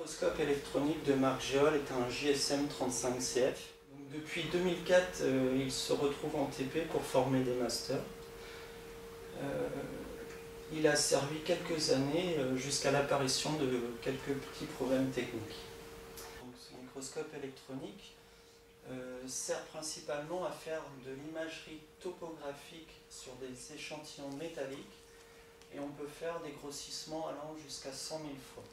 microscope électronique de marque Geol est un JSM 35CF. Donc, depuis 2004, il se retrouve en TP pour former des masters. Il a servi quelques années jusqu'à l'apparition de quelques petits problèmes techniques. Donc, ce microscope électronique sert principalement à faire de l'imagerie topographique sur des échantillons métalliques et on peut faire des grossissements allant jusqu'à 100 000 fois.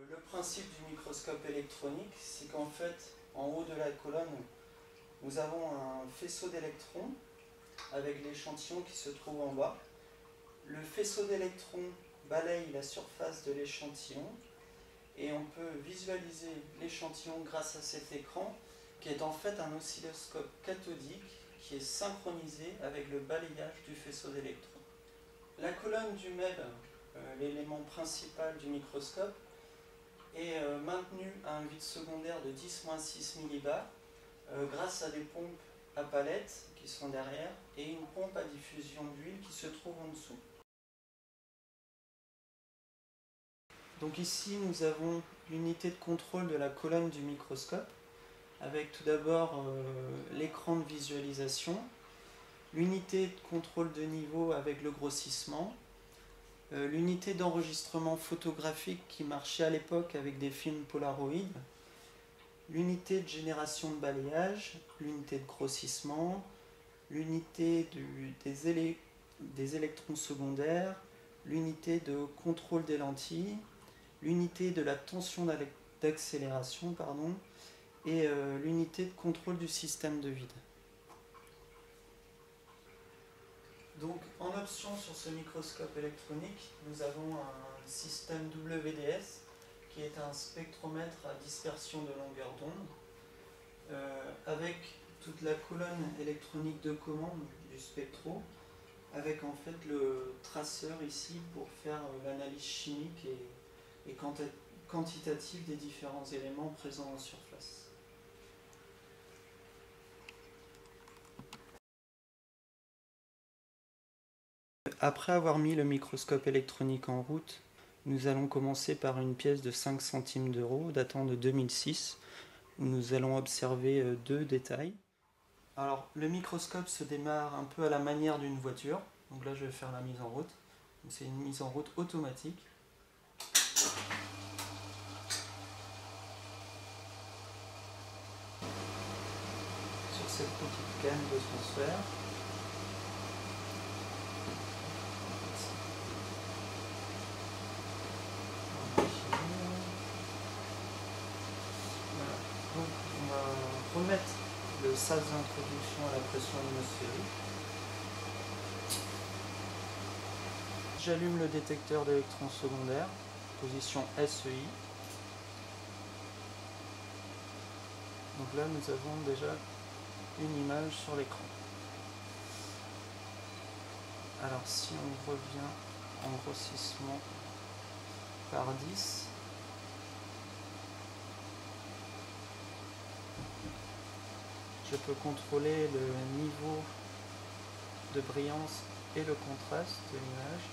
Le principe du microscope électronique, c'est qu'en fait, en haut de la colonne, nous avons un faisceau d'électrons avec l'échantillon qui se trouve en bas. Le faisceau d'électrons balaye la surface de l'échantillon et on peut visualiser l'échantillon grâce à cet écran qui est en fait un oscilloscope cathodique qui est synchronisé avec le balayage du faisceau d'électrons. La colonne du MEB, l'élément principal du microscope, est maintenue à un vide secondaire de 10-6 millibars grâce à des pompes à palettes qui sont derrière et une pompe à diffusion d'huile qui se trouve en dessous. Donc ici nous avons l'unité de contrôle de la colonne du microscope avec tout d'abord l'écran de visualisation, l'unité de contrôle de niveau avec le grossissement, l'unité d'enregistrement photographique qui marchait à l'époque avec des films Polaroid, l'unité de génération de balayage, l'unité de grossissement, l'unité des électrons secondaires, l'unité de contrôle des lentilles, l'unité de la tension d'accélération, et l'unité de contrôle du système de vide. Donc en option sur ce microscope électronique, nous avons un système WDS qui est un spectromètre à dispersion de longueur d'onde avec toute la colonne électronique de commande du spectro avec en fait le traceur ici pour faire l'analyse chimique et quantitative des différents éléments présents en surface. Après avoir mis le microscope électronique en route, nous allons commencer par une pièce de 5 centimes d'euros datant de 2006 où nous allons observer deux détails. Alors le microscope se démarre un peu à la manière d'une voiture, donc là je vais faire la mise en route. C'est une mise en route automatique. Sur cette petite canne de transfert. Remettre le sas d'introduction à la pression atmosphérique. J'allume le détecteur d'électrons secondaires, position SEI. Donc là nous avons déjà une image sur l'écran. Alors si on revient en grossissement par 10, je peux contrôler le niveau de brillance et le contraste de l'image.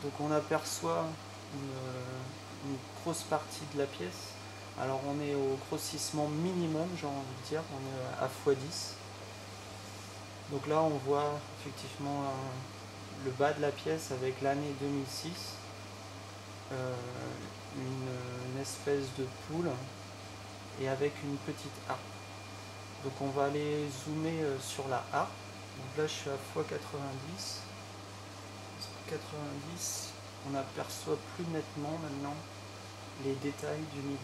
Donc on aperçoit une grosse partie de la pièce. Alors on est au grossissement minimum, j'ai envie de dire, on est à x10. Donc là on voit effectivement le bas de la pièce avec l'année 2006, une espèce de poule et avec une petite harpe. Donc on va aller zoomer sur la harpe. Donc là je suis à x90. 90, on aperçoit plus nettement maintenant les détails du milieu.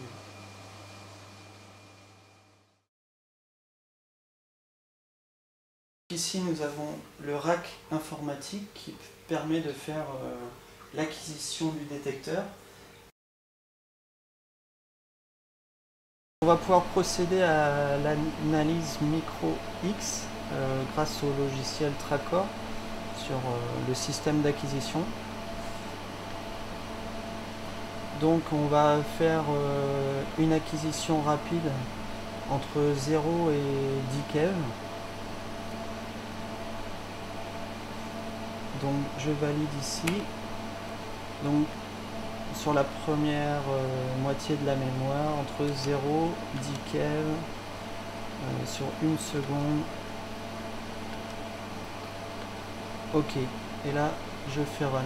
Ici nous avons le rack informatique qui permet de faire l'acquisition du détecteur. On va pouvoir procéder à l'analyse micro-X grâce au logiciel Tracor sur le système d'acquisition. Donc on va faire une acquisition rapide entre 0 et 10 keV. Donc je valide ici Donc sur la première moitié de la mémoire, entre 0, 10 keV, sur 1 seconde. Ok, et là je fais run.